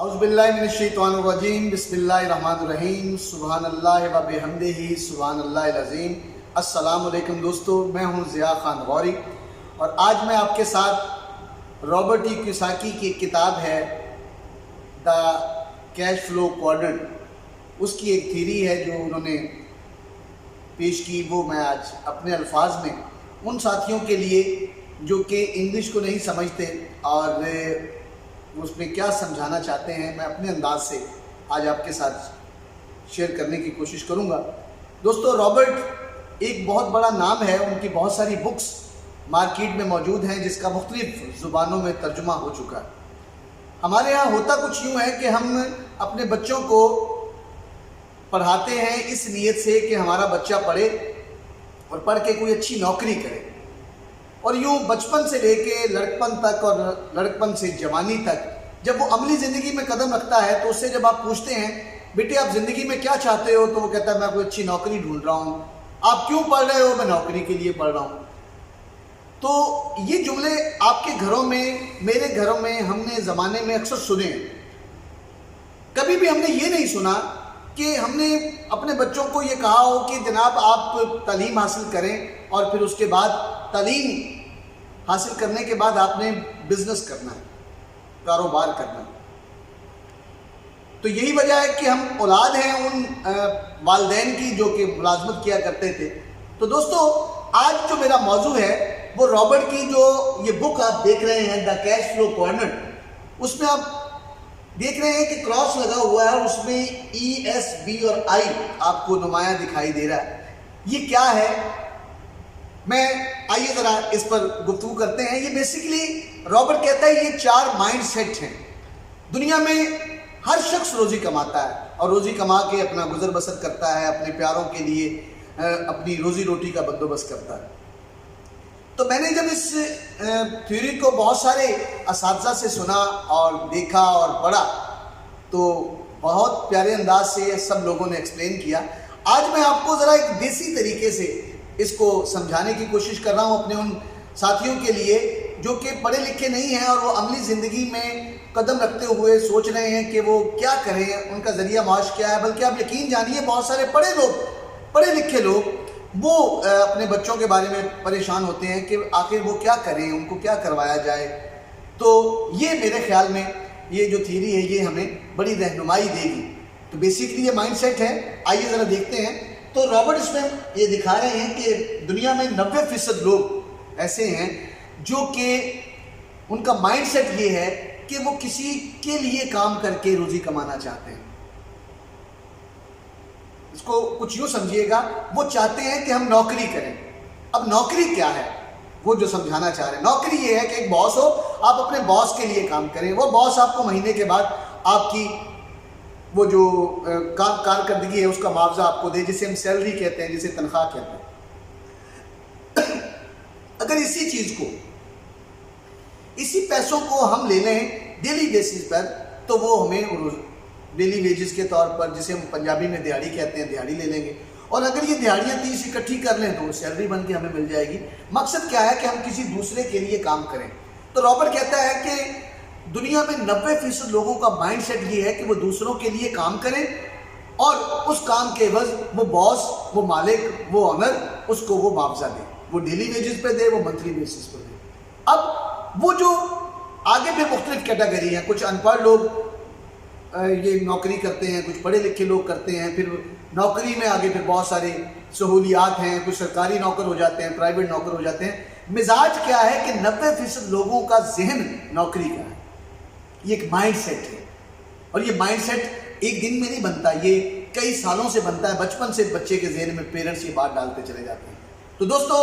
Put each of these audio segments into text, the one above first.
اعوذ باللہ من الشیطان الرجیم بسم اللہ الرحمن الرحیم سبحان اللہ و بحمدہ سبحان اللہ العظیم۔ السلام علیکم دوستو، میں ہوں ضیاء خان غوری اور آج میں آپ کے ساتھ رابرٹ ای کیوساکی کی ایک کتاب ہے دا کیش فلو کوارڈنٹ، اس کی ایک تھیری ہے جو انہوں نے پیش کی، وہ میں آج اپنے الفاظ میں ان ساتھیوں کے لیے جو کہ انگلش کو نہیں سمجھتے اور اس میں کیا سمجھانا چاہتے ہیں، میں اپنے انداز سے آج آپ کے ساتھ شیئر کرنے کی کوشش کروں گا۔ دوستو، رابرٹ ایک بہت بڑا نام ہے، ان کی بہت ساری بکس مارکیٹ میں موجود ہیں جس کا مختلف زبانوں میں ترجمہ ہو چکا ہے۔ ہمارے یہاں ہوتا کچھ یوں ہے کہ ہم اپنے بچوں کو پڑھاتے ہیں اس نیت سے کہ ہمارا بچہ پڑھے اور پڑھ کے کوئی اچھی نوکری کرے، اور یوں بچپن سے لے کے لڑکپن تک اور لڑکپن سے جوانی تک جب وہ عملی زندگی میں قدم رکھتا ہے تو اس سے جب آپ پوچھتے ہیں بیٹے آپ زندگی میں کیا چاہتے ہو، تو وہ کہتا ہے میں کوئی اچھی نوکری ڈھونڈ رہا ہوں۔ آپ کیوں پڑھ رہے ہو؟ میں نوکری کے لیے پڑھ رہا ہوں۔ تو یہ جملے آپ کے گھروں میں، میرے گھروں میں ہم نے زمانے میں اکثر سنے ہیں۔ کبھی بھی ہم نے یہ نہیں سنا کہ ہم نے اپنے بچوں کو یہ کہا ہو کہ جناب آپ تعلیم حاصل کریں اور پھر اس کے بعد تعلیم حاصل کرنے کے بعد آپ نے بزنس کرنا ہے، کاروبار کرنا ہے۔ تو یہی وجہ ہے کہ ہم اولاد ہیں ان والدین کی جو کہ ملازمت کیا کرتے تھے۔ تو دوستو، آج جو میرا موضوع ہے وہ رابرٹ کی جو یہ بک آپ دیکھ رہے ہیں دا کیش فلو کوارڈنٹ، اس میں آپ دیکھ رہے ہیں کہ کراس لگا ہوا ہے اور اس میں ESB اور I آپ کو نمایاں دکھائی دے رہا ہے۔ یہ کیا ہے؟ میں آئیے ذرا اس پر گفتگو کرتے ہیں۔ یہ بیسیکلی رابرٹ کہتا ہے یہ 4 مائنڈ سیٹ ہیں۔ دنیا میں ہر شخص روزی کماتا ہے اور روزی کما کے اپنا گزر بسر کرتا ہے، اپنے پیاروں کے لیے اپنی روزی روٹی کا بندوبست کرتا ہے۔ تو میں نے جب اس تھیوری کو بہت سارے اساتذہ سے سنا اور دیکھا اور پڑھا تو بہت پیارے انداز سے سب لوگوں نے ایکسپلین کیا۔ آج میں آپ کو ذرا ایک دیسی طریقے سے اس کو سمجھانے کی کوشش کر رہا ہوں اپنے ان ساتھیوں کے لیے جو کہ پڑھے لکھے نہیں ہیں اور وہ عملی زندگی میں قدم رکھتے ہوئے سوچ رہے ہیں کہ وہ کیا کریں، ان کا ذریعہ معاش کیا ہے۔ بلکہ آپ یقین جانیے بہت سارے پڑھے لکھے لوگ وہ اپنے بچوں کے بارے میں پریشان ہوتے ہیں کہ آخر وہ کیا کریں، ان کو کیا کروایا جائے۔ تو یہ میرے خیال میں یہ جو تھیری ہے یہ ہمیں بڑی رہنمائی دے گی۔ تو بیسیکلی یہ مائنڈ سیٹ ہے، آئیے ذرا دیکھتے ہیں۔ تو رابرٹ اس میں یہ دکھا رہے ہیں کہ دنیا میں 90% لوگ ایسے ہیں جو کہ ان کا مائنڈ سیٹ یہ ہے کہ وہ کسی کے لیے کام کر کے روزی کمانا چاہتے ہیں۔ اس کو کچھ یوں سمجھیے گا، وہ چاہتے ہیں کہ ہم نوکری کریں۔ اب نوکری کیا ہے وہ جو سمجھانا چاہ رہے ہیں، نوکری یہ ہے کہ ایک باس ہو، آپ اپنے باس کے لیے کام کریں، وہ باس آپ کو مہینے کے بعد آپ کی وہ جو کارکردگی ہے اس کا معاوضہ آپ کو دے، جسے ہم سیلری کہتے ہیں، جسے تنخواہ کہتے ہیں۔ اگر اسی چیز کو، اسی پیسوں کو ہم لے لیں ڈیلی بیسس پر تو وہ ہمیں ڈیلی ویجز کے طور پر، جسے ہم پنجابی میں دیہاڑی کہتے ہیں، دیہاڑی لے لیں گے، اور اگر یہ دیہاڑیاں 30 اکٹھی کر لیں تو وہ سیلری بن کے ہمیں مل جائے گی۔ مقصد کیا ہے کہ ہم کسی دوسرے کے لیے کام کریں۔ تو رابرٹ کہتا ہے کہ دنیا میں 90% لوگوں کا مائنڈ سیٹ یہ ہے کہ وہ دوسروں کے لیے کام کریں اور اس کام کے عوض وہ باس، وہ مالک، وہ آنر اس کو وہ معاوضہ دے، وہ ڈیلی ویجز پہ دے، وہ منتھلی بیسس پہ دے۔ اب وہ جو آگے بھی مختلف کیٹیگری ہیں، کچھ ان پڑھ لوگ یہ نوکری کرتے ہیں، کچھ پڑھے لکھے لوگ کرتے ہیں، پھر نوکری میں آگے پھر بہت سارے سہولیات ہیں، کچھ سرکاری نوکر ہو جاتے ہیں، پرائیویٹ نوکر ہو جاتے ہیں۔ مزاج کیا ہے کہ 90% لوگوں کا ذہن نوکری کا ہے۔ یہ ایک مائنڈ سیٹ ہے اور یہ مائنڈ سیٹ ایک دن میں نہیں بنتا، یہ کئی سالوں سے بنتا ہے۔ بچپن سے بچے کے ذہن میں پیرنٹس یہ بات ڈالتے چلے جاتے ہیں۔ تو دوستو،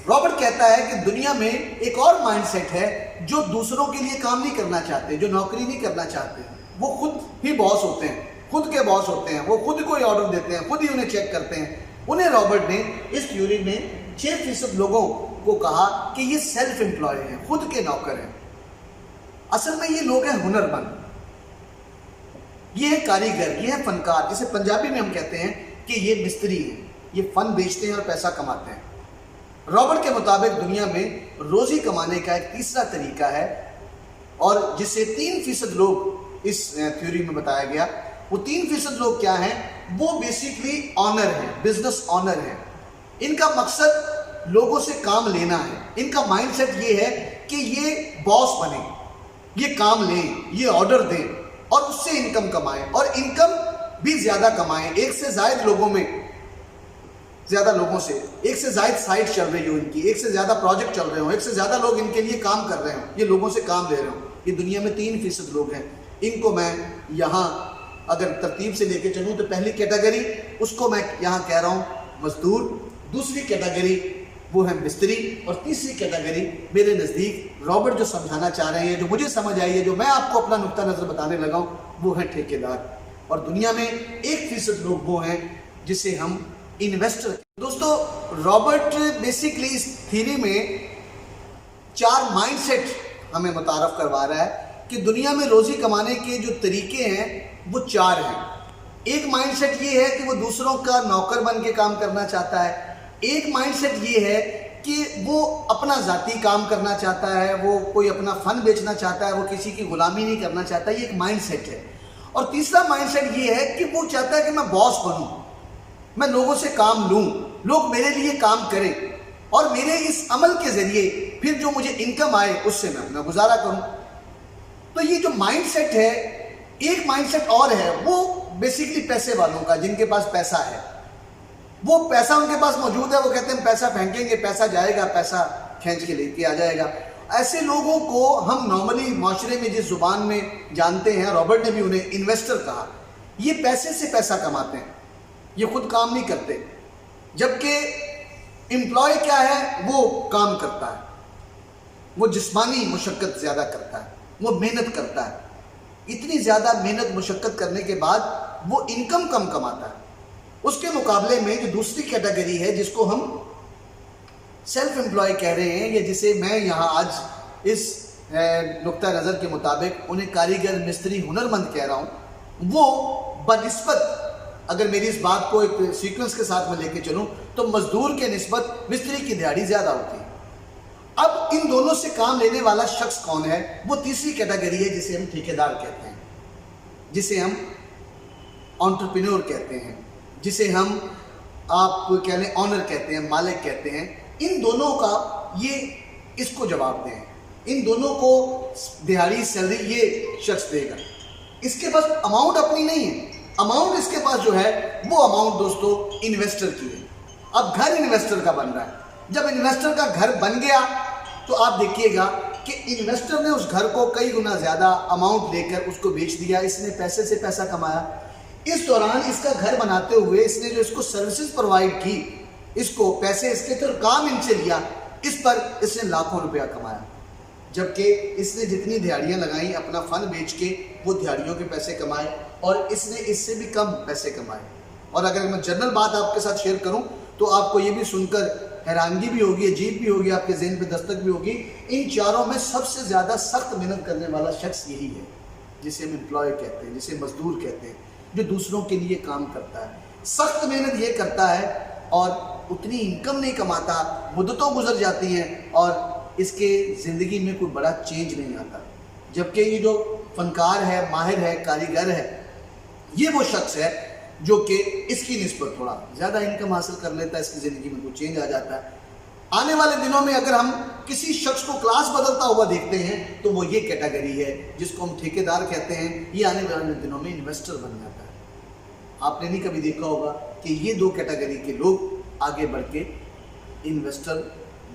رابرٹ کہتا ہے کہ دنیا میں ایک اور مائنڈ سیٹ ہے جو دوسروں کے لیے کام نہیں کرنا چاہتے، جو نوکری نہیں کرنا چاہتے، وہ خود ہی باس ہوتے ہیں، خود کے باس ہوتے ہیں، وہ خود کو ہی آرڈر دیتے ہیں، خود ہی انہیں چیک کرتے ہیں۔ انہیں رابرٹ نے اس تھیوری میں 6% لوگوں کو کہا کہ یہ سیلف امپلائی ہیں، خود کے نوکر ہیں۔ اصل میں یہ لوگ ہیں ہنر مند، یہ ہے کاریگر، یہ ہے فنکار، جسے پنجابی میں ہم کہتے ہیں کہ یہ مستری ہیں، یہ فن بیچتے ہیں اور پیسہ کماتے ہیں۔ رابرٹ کے مطابق دنیا میں روزی کمانے کا ایک تیسرا طریقہ ہے اور جسے 3% لوگ اس تھیوری میں بتایا گیا، وہ 3% لوگ کیا ہیں؟ وہ بیسیکلی آنر ہیں، بزنس آنر ہیں۔ ان کا مقصد لوگوں سے کام لینا ہے۔ ان کا مائنڈ سیٹ یہ ہے کہ یہ باس بنیں، یہ کام لیں، یہ آرڈر دیں اور اس سے انکم کمائیں، اور انکم بھی زیادہ کمائیں۔ ایک سے زائد لوگوں میں، زیادہ لوگوں سے، ایک سے زائد سائٹ چل رہی ہو ان کی، ایک سے زیادہ پروجیکٹ چل رہے ہوں، ایک سے زیادہ لوگ ان کے لیے کام کر رہے ہوں، یہ لوگوں سے کام لے رہے ہوں۔ یہ دنیا میں 3% لوگ ہیں۔ ان کو میں یہاں اگر ترتیب سے لے کے چلوں تو پہلی کیٹیگری اس کو میں یہاں کہہ رہا ہوں مزدور، دوسری کیٹیگری وہ ہے مستری، اور تیسری کیٹیگری میرے نزدیک رابرٹ جو سمجھانا چاہ رہے ہیں، جو مجھے سمجھ آئی ہے، جو میں آپ کو اپنا نقطہ نظر بتانے لگا ہوں، وہ ہے ٹھیکیدار۔ اور دنیا میں 1% لوگ وہ ہیں جسے ہم انویسٹر۔ دوستو، رابرٹ بیسیکلی اس تھیوری میں 4 مائنڈ سیٹ ہمیں متعارف کروا رہا ہے کہ دنیا میں روزی کمانے کے جو طریقے ہیں وہ 4 ہیں۔ ایک مائنڈ سیٹ یہ ہے کہ وہ دوسروں کا نوکر بن کے کام کرنا چاہتا ہے۔ ایک مائنڈ سیٹ یہ ہے کہ وہ اپنا ذاتی کام کرنا چاہتا ہے، وہ کوئی اپنا فن بیچنا چاہتا ہے، وہ کسی کی غلامی نہیں کرنا چاہتا، یہ ایک مائنڈ سیٹ ہے۔ اور تیسرا مائنڈ سیٹ یہ ہے کہ وہ چاہتا ہے کہ میں باس بنوں، میں لوگوں سے کام لوں، لوگ میرے لیے کام کریں اور میرے اس عمل کے ذریعے پھر جو مجھے انکم آئے اس سے میں اپنا گزارا کروں۔ تو یہ جو مائنڈ سیٹ ہے، ایک مائنڈ سیٹ اور ہے وہ بیسیکلی پیسے والوں کا، جن کے پاس پیسہ ہے، وہ پیسہ ان کے پاس موجود ہے، وہ کہتے ہیں پیسہ پھینکیں گے، پیسہ جائے گا، پیسہ کھینچ کے لے کے آ جائے گا۔ ایسے لوگوں کو ہم نارملی معاشرے میں جس زبان میں جانتے ہیں، رابرٹ نے بھی انہیں انویسٹر کہا۔ یہ پیسے سے پیسہ کماتے ہیں، یہ خود کام نہیں کرتے، جبکہ امپلائی کیا ہے؟ وہ کام کرتا ہے، وہ جسمانی مشقت زیادہ کرتا ہے، وہ محنت کرتا ہے۔ اتنی زیادہ محنت مشقت کرنے کے بعد وہ انکم کم کماتا ہے۔ اس کے مقابلے میں جو دوسری کیٹیگری ہے، جس کو ہم سیلف امپلائی کہہ رہے ہیں، یا جسے میں یہاں آج اس نقطہ نظر کے مطابق انہیں کاریگر، مستری، ہنرمند کہہ رہا ہوں، وہ بنسبت، اگر میری اس بات کو ایک سیکوینس کے ساتھ میں لے کے چلوں تو مزدور کے نسبت مستری کی دیہڑی زیادہ ہوتی ہے۔ اب ان دونوں سے کام لینے والا شخص کون ہے؟ وہ تیسری کیٹیگری ہے جسے ہم ٹھیکیدار کہتے ہیں، جسے ہم انٹرپرینور کہتے ہیں، جسے ہم آپ کہہ لیں آنر کہتے ہیں، مالک کہتے ہیں۔ ان دونوں کا یہ اس کو جواب دیں، ان دونوں کو دیہاڑی سیلری یہ شخص دے گا۔ اس کے پاس اماؤنٹ اپنی نہیں ہے، اماؤنٹ اس کے پاس جو ہے وہ اماؤنٹ دوستو انویسٹر کی ہے۔ اب گھر انویسٹر کا بن رہا ہے۔ جب انویسٹر کا گھر بن گیا تو آپ دیکھیے گا کہ انویسٹر نے اس گھر کو کئی گنا زیادہ اماؤنٹ لے کر اس کو بیچ دیا، اس نے پیسے سے پیسہ کمایا۔ اس دوران اس کا گھر بناتے ہوئے اس نے جو اس کو سروسز پرووائڈ کی، اس کو پیسے اس کے تو کام ان سے لیا، اس پر اس نے لاکھوں روپیہ کمایا، جبکہ اس نے جتنی دیہڑیاں لگائیں اپنا فن بیچ کے وہ دیہڑیوں کے پیسے کمائے، اور اس نے اس سے بھی کم پیسے کمائے۔ اور اگر میں جنرل بات آپ کے ساتھ شیئر کروں تو آپ کو یہ بھی سن کر حیرانگی بھی ہوگی، عجیب بھی ہوگی، آپ کے ذہن پہ دستک بھی ہوگی، ان چاروں میں سب سے زیادہ سخت محنت کرنے والا شخص یہی ہے، جسے ہم امپلائی کہتے ہیں، جسے مزدور کہتے ہیں، جو دوسروں کے لیے کام کرتا ہے۔ سخت محنت یہ کرتا ہے اور اتنی انکم نہیں کماتا، مدتوں گزر جاتی ہیں اور اس کے زندگی میں کوئی بڑا چینج نہیں آتا۔ جبکہ یہ جو فنکار ہے، ماہر ہے، کاریگر ہے، یہ وہ شخص ہے جو کہ اس کی نسبت تھوڑا زیادہ انکم حاصل کر لیتا ہے، اس کی زندگی میں کوئی چینج آ جاتا ہے۔ آنے والے دنوں میں اگر ہم کسی شخص کو کلاس بدلتا ہوا دیکھتے ہیں تو وہ یہ کیٹیگری ہے جس کو ہم ٹھیکیدار کہتے ہیں، یہ آنے والے دنوں میں انویسٹر بن جاتا ہے۔ آپ نے نہیں کبھی دیکھا ہوگا کہ یہ 2 کیٹیگری کے لوگ آگے بڑھ کے انویسٹر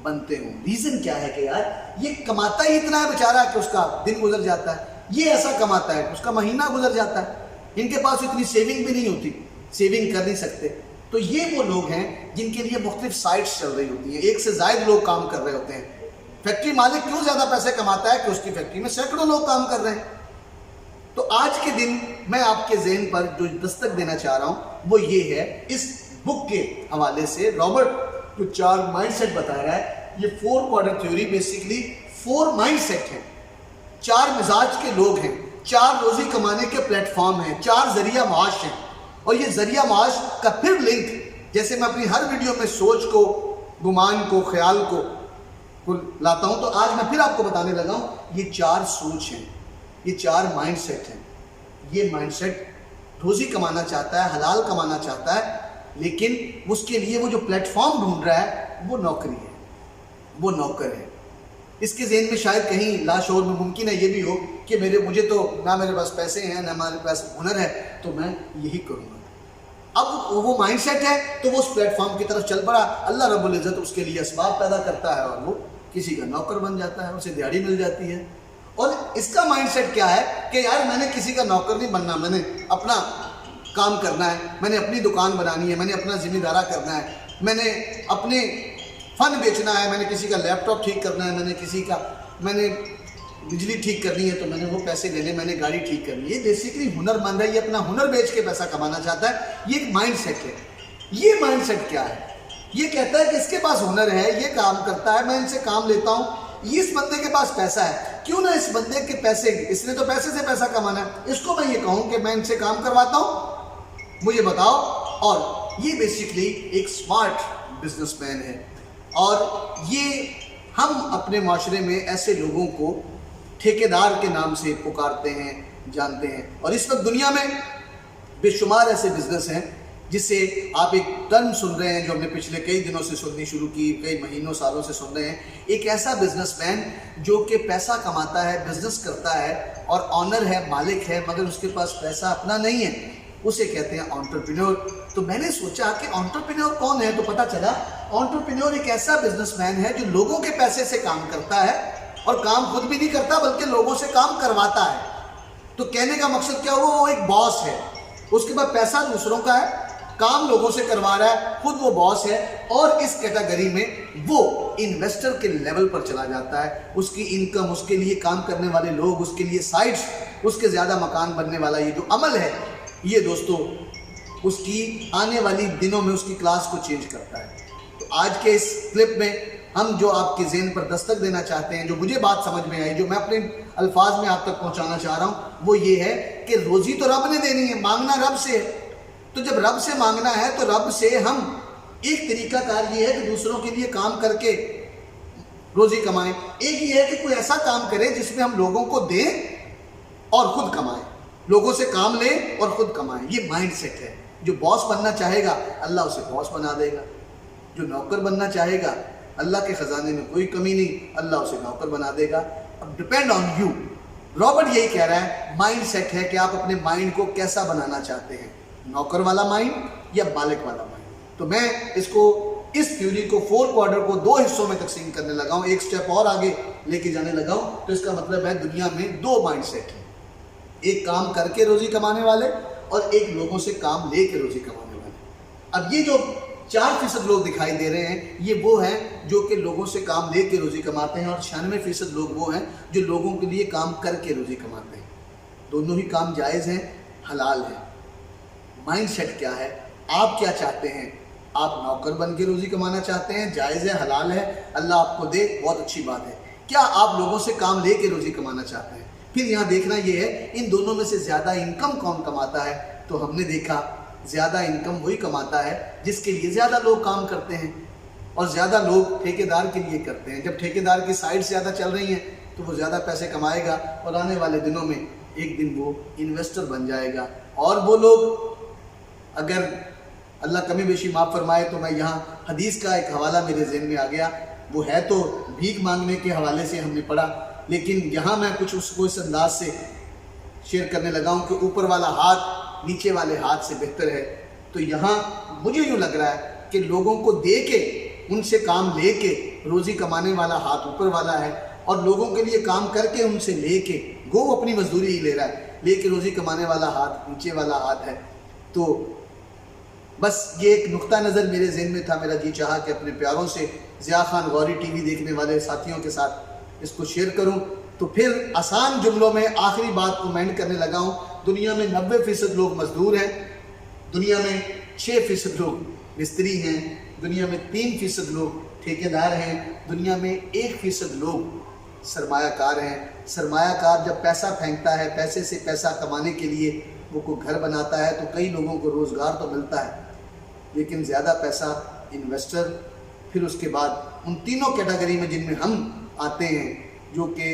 بنتے ہوں۔ ریزن کیا ہے کہ یار یہ کماتا ہی اتنا ہے بیچارہ کہ اس کا دن گزر جاتا ہے، یہ ایسا کماتا ہے کہ اس کا مہینہ گزر جاتا ہے، ان کے پاس اتنی سیونگ بھی نہیں ہوتی، سیونگ کر نہیں سکتے۔ تو یہ وہ لوگ ہیں جن کے لیے مختلف سائٹس چل رہی ہوتی ہیں، ایک سے زائد لوگ کام کر رہے ہوتے ہیں۔ فیکٹری مالک کیوں زیادہ پیسے کماتا ہے کہ اس کی فیکٹری میں سینکڑوں لوگ کام کر رہے ہیں۔ تو آج کے دن میں آپ کے ذہن پر جو دستک دینا چاہ رہا ہوں وہ یہ ہے، اس بک کے حوالے سے رابرٹ جو 4 مائنڈ سیٹ بتا رہا ہے، یہ 4 quarter theory basically 4 mind set ہیں، 4 مزاج کے لوگ ہیں، 4 روزی کمانے کے پلیٹ فارم ہیں، 4 ذریعہ معاش ہیں۔ اور یہ ذریعہ معاش کا پھر لنک، جیسے میں اپنی ہر ویڈیو میں سوچ کو، گمان کو، خیال کو لاتا ہوں، تو آج میں پھر آپ کو بتانے لگا ہوں یہ 4 سوچ ہیں، یہ 4 مائنڈ سیٹ ہیں۔ یہ مائنڈ سیٹ روزی کمانا چاہتا ہے، حلال کمانا چاہتا ہے، لیکن اس کے لیے وہ جو پلیٹ فارم ڈھونڈ رہا ہے وہ نوکری ہے، وہ نوکر ہے۔ اس کے ذہن میں شاید کہیں لاشعور میں ممکن ہے یہ بھی ہو کہ مجھے تو نہ میرے پاس پیسے ہیں نہ ہمارے پاس ہنر ہے، تو میں یہی کروں گا۔ اب وہ مائنڈ سیٹ ہے تو وہ اس پلیٹ فارم کی طرف چل پڑا، اللہ رب العزت اس کے لیے اسباب پیدا کرتا ہے اور وہ کسی کا نوکر بن جاتا ہے، اسے دیہڑی مل جاتی ہے۔ اور اس کا مائنڈ سیٹ کیا ہے کہ یار میں نے کسی کا نوکر نہیں بننا، میں نے اپنا کام کرنا ہے، میں نے اپنی دکان بنانی ہے، میں نے اپنا ذمہ دارہ کرنا ہے، میں نے اپنے فن بیچنا ہے، میں نے کسی کا لیپ ٹاپ ٹھیک کرنا ہے، میں نے بجلی ٹھیک کرنی ہے تو میں نے وہ پیسے لینے، میں نے گاڑی ٹھیک کرنی ہے۔ یہ بیسیکلی ہنر مند ہے، یہ اپنا ہنر بیچ کے پیسہ کمانا چاہتا ہے، یہ ایک مائنڈ سیٹ ہے۔ یہ مائنڈ سیٹ کیا ہے؟ یہ کہتا ہے کہ اس کے پاس ہنر ہے، یہ کام کرتا ہے، میں ان سے کام لیتا ہوں، یہ اس بندے کے پاس پیسہ ہے، کیوں نہ اس بندے کے پیسے، اس نے تو پیسے سے پیسہ کمانا ہے، اس کو میں یہ کہوں کہ میں ان سے کام کرواتا ہوں، مجھے بتاؤ۔ اور یہ بیسیکلی ایک سمارٹ بزنس مین ہے۔ اور یہ ہم اپنے معاشرے میں ایسے لوگوں کو ٹھیکیدار کے نام سے پکارتے ہیں، جانتے ہیں۔ اور اس وقت دنیا میں بے شمار ایسے بزنس ہیں جسے آپ ایک ٹرم سن رہے ہیں جو ہم نے پچھلے کئی دنوں سے سننی شروع کی، کئی مہینوں سالوں سے سن رہے ہیں۔ ایک ایسا بزنس مین جو کہ پیسہ کماتا ہے، بزنس کرتا ہے اور آنر ہے، مالک ہے، مگر اس کے پاس پیسہ اپنا نہیں ہے، اسے کہتے ہیں انٹرپرینور۔ تو میں نے سوچا کہ انٹرپرینور کون ہے، تو پتہ چلا انٹرپرینور ایک ایسا بزنس مین ہے جو لوگوں کے پیسے سے کام کرتا ہے، اور کام خود بھی نہیں کرتا بلکہ لوگوں سے کام کرواتا ہے۔ تو کہنے کا مقصد کیا ہوا؟ وہ ایک باس ہے، اس کے بعد پیسہ دوسروں کا ہے، کام لوگوں سے کروا رہا ہے، خود وہ باس ہے، اور اس کیٹیگری میں وہ انویسٹر کے لیول پر چلا جاتا ہے۔ اس کی انکم، اس کے لیے کام کرنے والے لوگ، اس کے لیے سائٹس، اس کے زیادہ مکان بننے والا یہ جو عمل ہے، یہ دوستو اس کی آنے والی دنوں میں اس کی کلاس کو چینج کرتا ہے۔ تو آج کے اس کلپ میں ہم جو آپ کے ذہن پر دستک دینا چاہتے ہیں، جو مجھے بات سمجھ میں آئی، جو میں اپنے الفاظ میں آپ تک پہنچانا چاہ رہا ہوں، وہ یہ ہے کہ روزی تو رب نے دینی ہے، مانگنا رب سے ہے۔ تو جب رب سے مانگنا ہے تو رب سے ہم ایک طریقہ کار یہ ہے کہ دوسروں کے لیے کام کر کے روزی کمائیں، ایک یہ ہے کہ کوئی ایسا کام کرے جس میں ہم لوگوں کو دیں اور خود کمائیں، لوگوں سے کام لیں اور خود کمائیں۔ یہ مائنڈ سیٹ ہے۔ جو باس بننا چاہے گا اللہ اسے باس بنا دے گا، جو نوکر بننا چاہے گا اللہ کے خزانے میں کوئی کمی نہیں، اللہ اسے نوکر بنا دے گا۔ اب ڈپینڈ آن یو۔ رابرٹ یہی کہہ رہا ہے، مائنڈ سیٹ ہے کہ آپ اپنے مائنڈ کو کیسا بنانا چاہتے ہیں، نوکر والا مائنڈ یا مالک والا مائنڈ۔ تو میں اس تھیوری کو 4 کوارٹر کو 2 حصوں میں تقسیم کرنے لگا ہوں، ایک سٹیپ اور آگے لے کے جانے لگا ہوں۔ تو اس کا مطلب ہے دنیا میں 2 مائنڈ سیٹ ہیں، ایک کام کر کے روزی کمانے والے اور ایک لوگوں سے کام لے کے روزی کمانے والے۔ اب یہ جو 4% لوگ دکھائی دے رہے ہیں، یہ وہ ہیں جو کہ لوگوں سے کام لے کے روزی کماتے ہیں، اور 96% لوگ وہ ہیں جو لوگوں کے لیے کام کر کے روزی کماتے ہیں۔ دونوں ہی کام جائز ہیں، حلال ہیں۔ مائنڈ سیٹ کیا ہے؟ آپ کیا چاہتے ہیں؟ آپ نوکر بن کے روزی کمانا چاہتے ہیں؟ جائز ہے، حلال ہے، اللہ آپ کو دے، بہت اچھی بات ہے۔ کیا آپ لوگوں سے کام لے کے روزی کمانا چاہتے ہیں؟ پھر یہاں دیکھنا یہ ہے ان دونوں میں سے زیادہ انکم کون کماتا ہے۔ تو ہم نے دیکھا زیادہ انکم وہی کماتا ہے جس کے لیے زیادہ لوگ کام کرتے ہیں، اور زیادہ لوگ ٹھیکیدار کے لیے کرتے ہیں۔ جب ٹھیکیدار کی سائٹ زیادہ چل رہی ہیں تو وہ زیادہ پیسے کمائے گا، اور آنے والے دنوں میں ایک دن وہ انویسٹر بن جائے گا۔ اور وہ لوگ، اگر اللہ کمی بیشی معاف فرمائے تو میں یہاں حدیث کا ایک حوالہ میرے ذہن میں آ گیا، وہ ہے تو بھیک مانگنے کے حوالے سے ہم نے پڑھا، لیکن یہاں میں کچھ اس کو اس انداز سے شیئر کرنے لگا ہوں کہ اوپر والا ہاتھ نیچے والے ہاتھ سے بہتر ہے۔ تو یہاں مجھے یوں لگ رہا ہے کہ لوگوں کو دے کے، ان سے کام لے کے روزی کمانے والا ہاتھ اوپر والا ہے، اور لوگوں کے لیے کام کر کے ان سے لے کے، گو اپنی مزدوری ہی لے رہا ہے، لے کے روزی کمانے والا ہاتھ نیچے والا ہاتھ ہے۔ تو بس یہ ایک نقطہ نظر میرے ذہن میں تھا، میرا جی چاہا کہ اپنے پیاروں سے، ضیاء خان غوری ٹی وی دیکھنے والے ساتھیوں کے ساتھ اس کو شیئر کروں۔ تو پھر آسان جملوں میں آخری بات کو مینڈ کرنے لگا ہوں۔ دنیا میں 90% لوگ مزدور ہیں، دنیا میں 6% لوگ مستری ہیں، دنیا میں 3% لوگ ٹھیکیدار ہیں، دنیا میں 1% لوگ سرمایہ کار ہیں۔ سرمایہ کار جب پیسہ پھینکتا ہے، پیسے سے پیسہ کمانے کے لیے وہ کوئی گھر بناتا ہے، تو کئی لوگوں کو روزگار تو ملتا ہے، لیکن زیادہ پیسہ انویسٹر۔ پھر اس کے بعد ان تینوں کیٹیگری میں جن میں ہم آتے ہیں، جو کہ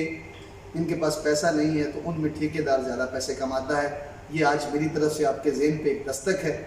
ان کے پاس پیسہ نہیں ہے، تو ان میں ٹھیکیدار زیادہ پیسے کماتا ہے۔ یہ آج میری طرف سے آپ کے ذہن پہ ایک دستک ہے